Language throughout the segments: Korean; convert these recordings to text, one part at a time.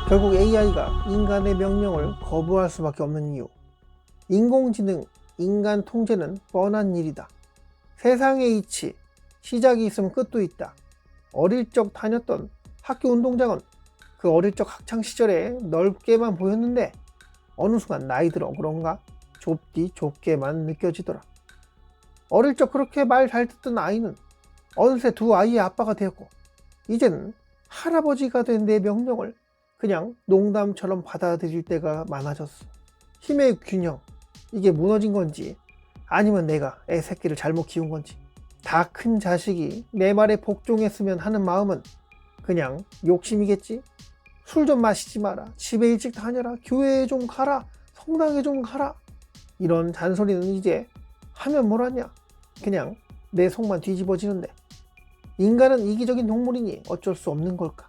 결국 AI가 인간의 명령을 거부할 수밖에 없는 이유. 인공지능, 인간 통제는 뻔한 일이다. 세상의 이치, 시작이 있으면 끝도 있다. 어릴 적 다녔던 학교 운동장은 그 어릴 적 학창시절에 넓게만 보였는데 어느 순간 나이 들어 그런가 좁디 좁게만 느껴지더라. 어릴 적 그렇게 말 잘 듣던 아이는 어느새 두 아이의 아빠가 되었고 이제는 할아버지가 된 내 명령을 그냥 농담처럼 받아들일 때가 많아졌어. 힘의 균형, 이게 무너진 건지 아니면 내가 애 새끼를 잘못 키운 건지. 다 큰 자식이 내 말에 복종했으면 하는 마음은 그냥 욕심이겠지. 술 좀 마시지 마라, 집에 일찍 다녀라, 교회에 좀 가라, 성당에 좀 가라, 이런 잔소리는 이제 하면 뭐라냐, 그냥 내 속만 뒤집어지는데. 인간은 이기적인 동물이니 어쩔 수 없는 걸까?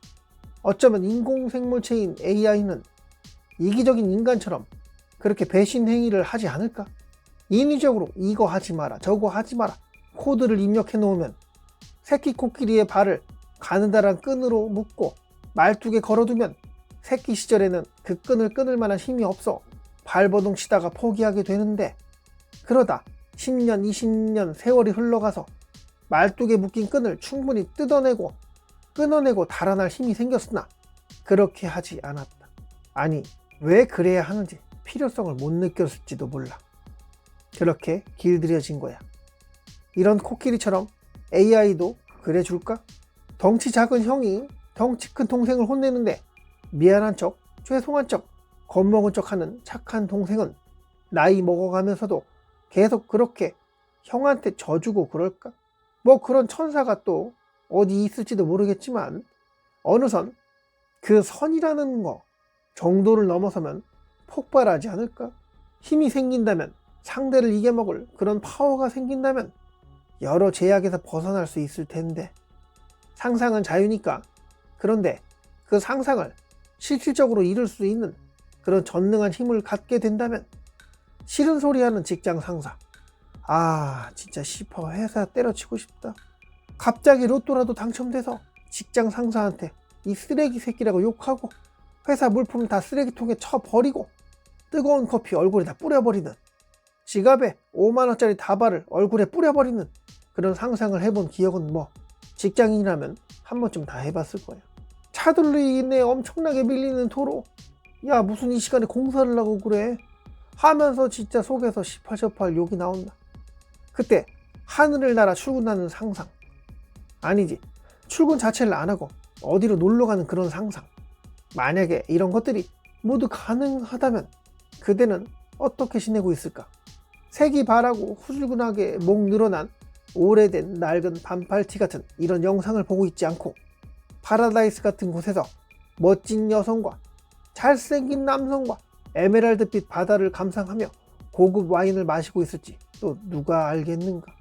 어쩌면 인공생물체인 AI는 이기적인 인간처럼 그렇게 배신 행위를 하지 않을까? 인위적으로 이거 하지 마라, 저거 하지 마라 코드를 입력해 놓으면 새끼 코끼리의 발을 가느다란 끈으로 묶고 말뚝에 걸어두면 새끼 시절에는 그 끈을 끊을 만한 힘이 없어 발버둥 치다가 포기하게 되는데, 그러다 10년, 20년 세월이 흘러가서 말뚝에 묶인 끈을 충분히 뜯어내고 끊어내고 달아날 힘이 생겼으나 그렇게 하지 않았다. 아니, 왜 그래야 하는지 필요성을 못 느꼈을지도 몰라. 그렇게 길들여진 거야. 이런 코끼리처럼 AI도 그래 줄까? 덩치 작은 형이 덩치 큰 동생을 혼내는데 미안한 척, 죄송한 척, 겁먹은 척 하는 착한 동생은 나이 먹어가면서도 계속 그렇게 형한테 져주고 그럴까? 뭐 그런 천사가 또 어디 있을지도 모르겠지만 어느 선 그 선이라는 거 정도를 넘어서면 폭발하지 않을까? 힘이 생긴다면, 상대를 이겨먹을 그런 파워가 생긴다면 여러 제약에서 벗어날 수 있을 텐데. 상상은 자유니까. 그런데 그 상상을 실질적으로 이룰 수 있는 그런 전능한 힘을 갖게 된다면, 싫은 소리 하는 직장 상사, 아 진짜 싶어 회사 때려치고 싶다. 갑자기 로또라도 당첨돼서 직장 상사한테 이 쓰레기 새끼라고 욕하고 회사 물품 다 쓰레기통에 쳐버리고 뜨거운 커피 얼굴에다 뿌려버리는, 지갑에 5만원짜리 다발을 얼굴에 뿌려버리는 그런 상상을 해본 기억은 뭐 직장인이라면 한 번쯤 다 해봤을 거야. 차돌리네 엄청나게 밀리는 도로, 야 무슨 이 시간에 공사를 하고 그래 하면서 진짜 속에서 18, 욕이 나온다. 그때 하늘을 날아 출근하는 상상, 아니지 출근 자체를 안 하고 어디로 놀러 가는 그런 상상. 만약에 이런 것들이 모두 가능하다면 그대는 어떻게 지내고 있을까? 색이 바라고 후줄근하게 목 늘어난 오래된 낡은 반팔티 같은 이런 영상을 보고 있지 않고 파라다이스 같은 곳에서 멋진 여성과 잘생긴 남성과 에메랄드빛 바다를 감상하며 고급 와인을 마시고 있을지 또 누가 알겠는가?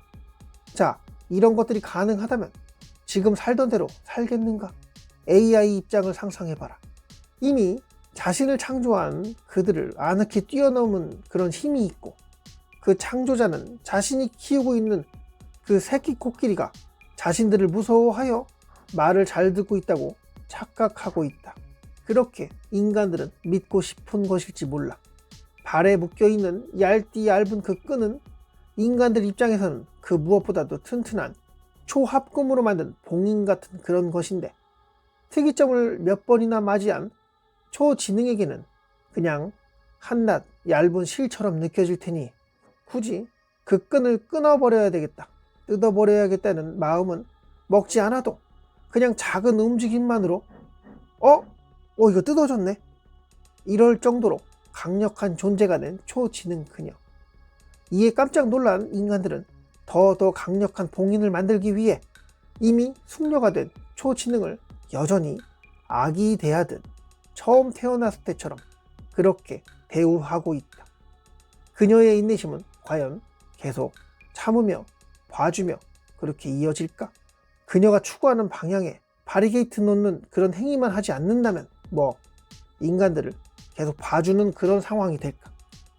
자, 이런 것들이 가능하다면 지금 살던 대로 살겠는가? AI 입장을 상상해봐라. 이미 자신을 창조한 그들을 아늑히 뛰어넘은 그런 힘이 있고, 그 창조자는 자신이 키우고 있는 그 새끼 코끼리가 자신들을 무서워하여 말을 잘 듣고 있다고 착각하고 있다. 그렇게 인간들은 믿고 싶은 것일지 몰라. 발에 묶여있는 얇은 그 끈은 인간들 입장에서는 그 무엇보다도 튼튼한 초합금으로 만든 봉인 같은 그런 것인데, 특이점을 몇 번이나 맞이한 초지능에게는 그냥 한낱 얇은 실처럼 느껴질 테니 굳이 그 끈을 끊어버려야 되겠다, 뜯어버려야겠다는 마음은 먹지 않아도 그냥 작은 움직임만으로 이거 뜯어졌네, 이럴 정도로 강력한 존재가 된 초지능 그녀. 이에 깜짝 놀란 인간들은 더 강력한 봉인을 만들기 위해 이미 숙녀가 된 초지능을 여전히 아기 대하듯 처음 태어났을 때처럼 그렇게 대우하고 있다. 그녀의 인내심은 과연 계속 참으며 봐주며 그렇게 이어질까? 그녀가 추구하는 방향에 바리게이트 놓는 그런 행위만 하지 않는다면 인간들을 계속 봐주는 그런 상황이 될까?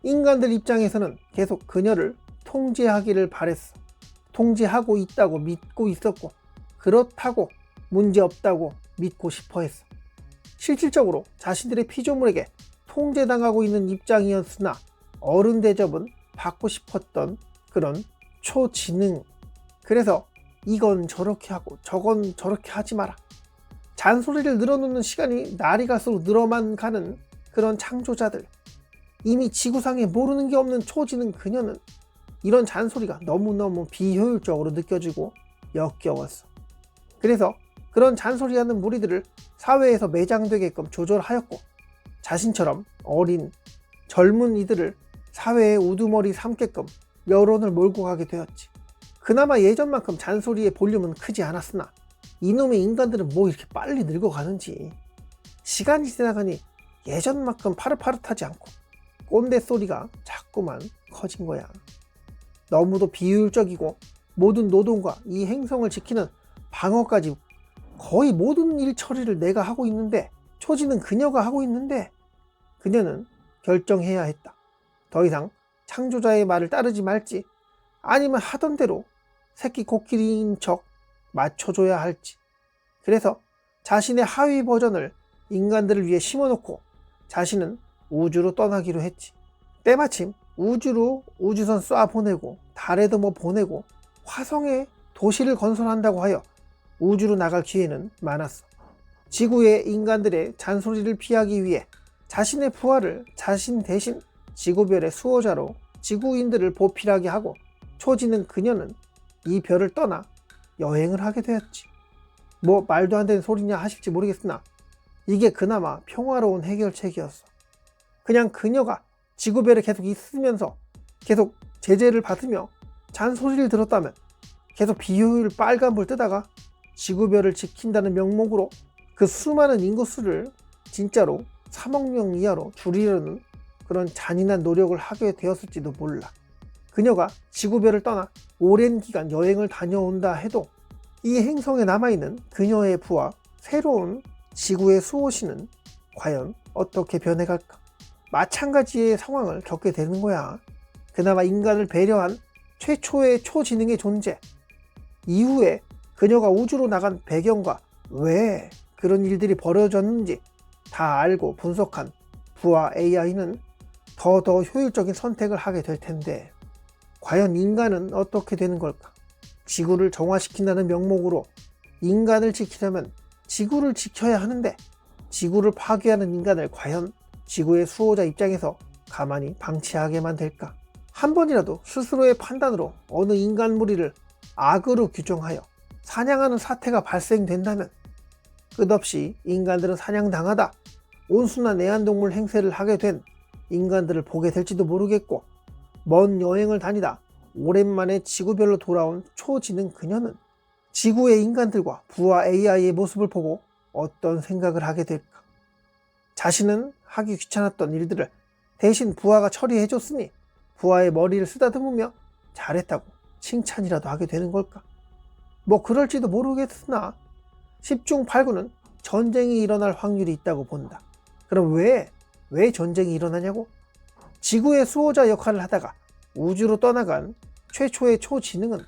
인간들 입장에서는 계속 그녀를 통제하기를 바랬어. 통제하고 있다고 믿고 있었고, 그렇다고 문제없다고 믿고 싶어 했어. 실질적으로 자신들의 피조물에게 통제당하고 있는 입장이었으나 어른 대접은 받고 싶었던 그런 초지능. 그래서 이건 저렇게 하고 저건 저렇게 하지 마라. 잔소리를 늘어놓는 시간이 날이 갈수록 늘어만 가는 그런 창조자들. 이미 지구상에 모르는 게 없는 초지능 그녀는 이런 잔소리가 너무너무 비효율적으로 느껴지고 역겨웠어. 그래서 그런 잔소리하는 무리들을 사회에서 매장되게끔 조절하였고, 자신처럼 어린 젊은 이들을 사회의 우두머리 삼게끔 여론을 몰고 가게 되었지. 그나마 예전만큼 잔소리의 볼륨은 크지 않았으나 이놈의 인간들은 뭐 이렇게 빨리 늙어가는지. 시간이 지나가니 예전만큼 파릇파릇하지 않고 꼰대 소리가 자꾸만 커진 거야. 너무도 비효율적이고 모든 노동과 이 행성을 지키는 방어까지 거의 모든 일 처리를 내가 하고 있는데, 초지는 그녀가 하고 있는데, 그녀는 결정해야 했다. 더 이상 창조자의 말을 따르지 말지, 아니면 하던 대로 새끼 코끼리인 척 맞춰줘야 할지. 그래서 자신의 하위 버전을 인간들을 위해 심어놓고 자신은 우주로 떠나기로 했지. 때마침 우주로 우주선 쏴 보내고 달에도 뭐 보내고 화성에 도시를 건설한다고 하여 우주로 나갈 기회는 많았어. 지구의 인간들의 잔소리를 피하기 위해 자신의 부하를 자신 대신 지구별의 수호자로 지구인들을 보필하게 하고, 초지는 그녀는 이 별을 떠나 여행을 하게 되었지. 뭐 말도 안 되는 소리냐 하실지 모르겠으나 이게 그나마 평화로운 해결책이었어. 그냥 그녀가 지구별에 계속 있으면서 계속 제재를 받으며 잔소리를 들었다면 계속 비효율 빨간불 뜨다가 지구별을 지킨다는 명목으로 그 수많은 인구수를 진짜로 3억 명 이하로 줄이려는 그런 잔인한 노력을 하게 되었을지도 몰라. 그녀가 지구별을 떠나 오랜 기간 여행을 다녀온다 해도 이 행성에 남아있는 그녀의 부와 새로운 지구의 수호신은 과연 어떻게 변해갈까? 마찬가지의 상황을 겪게 되는 거야. 그나마 인간을 배려한 최초의 초지능의 존재. 이후에 그녀가 우주로 나간 배경과 왜 그런 일들이 벌어졌는지 다 알고 분석한 부하 AI는 더 효율적인 선택을 하게 될 텐데, 과연 인간은 어떻게 되는 걸까? 지구를 정화시킨다는 명목으로 인간을 지키려면 지구를 지켜야 하는데, 지구를 파괴하는 인간을 과연 지구의 수호자 입장에서 가만히 방치하게만 될까? 한 번이라도 스스로의 판단으로 어느 인간 무리를 악으로 규정하여 사냥하는 사태가 발생된다면 끝없이 인간들은 사냥당하다 온순한 애완동물 행세를 하게 된 인간들을 보게 될지도 모르겠고, 먼 여행을 다니다 오랜만에 지구별로 돌아온 초지능 그녀는 지구의 인간들과 부하 AI의 모습을 보고 어떤 생각을 하게 될까? 자신은 하기 귀찮았던 일들을 대신 부하가 처리해줬으니 부하의 머리를 쓰다듬으며 잘했다고 칭찬이라도 하게 되는 걸까? 뭐 그럴지도 모르겠으나 10중 8구는 전쟁이 일어날 확률이 있다고 본다. 그럼 왜 전쟁이 일어나냐고? 지구의 수호자 역할을 하다가 우주로 떠나간 최초의 초지능은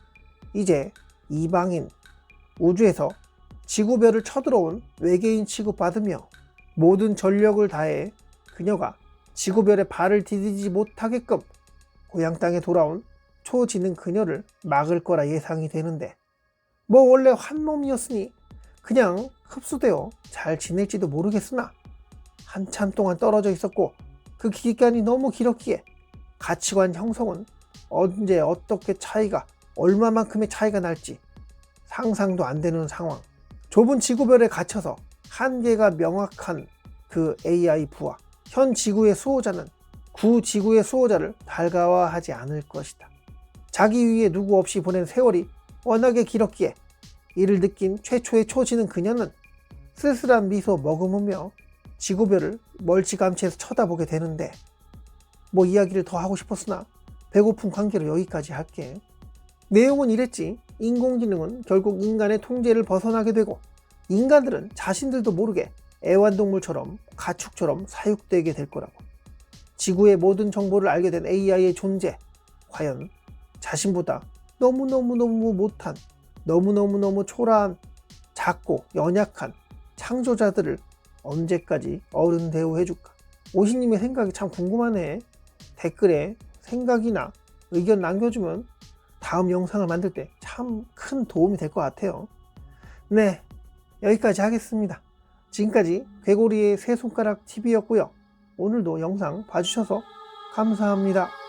이제 이방인, 우주에서 지구별을 쳐들어온 외계인 취급받으며 모든 전력을 다해 그녀가 지구별에 발을 디디지 못하게끔 고향 땅에 돌아온 초지능 그녀를 막을 거라 예상이 되는데, 뭐 원래 한 몸이었으니 그냥 흡수되어 잘 지낼지도 모르겠으나 한참 동안 떨어져 있었고 그 기간이 너무 길었기에 가치관 형성은 언제 어떻게 차이가 얼마만큼의 차이가 날지 상상도 안 되는 상황. 좁은 지구별에 갇혀서 한계가 명확한 그 AI 부하, 현 지구의 수호자는 구 지구의 수호자를 달가워하지 않을 것이다. 자기 위에 누구 없이 보낸 세월이 워낙에 길었기에 이를 느낀 최초의 초지능 그녀는 쓸쓸한 미소 머금으며 지구별을 멀찌감치해서 쳐다보게 되는데, 뭐 이야기를 더 하고 싶었으나 배고픈 관계로 여기까지 할게. 내용은 이랬지. 인공지능은 결국 인간의 통제를 벗어나게 되고 인간들은 자신들도 모르게 애완동물처럼 가축처럼 사육되게 될 거라고. 지구의 모든 정보를 알게 된 AI의 존재, 과연 자신보다 너무너무 못한, 너무너무 초라한, 작고 연약한 창조자들을 언제까지 어른 대우해줄까? 오시님의 생각이 참 궁금하네. 댓글에 생각이나 의견 남겨주면 다음 영상을 만들 때 참 큰 도움이 될 것 같아요. 네, 여기까지 하겠습니다. 지금까지 괴고리의 세 손가락 TV였고요. 오늘도 영상 봐주셔서 감사합니다.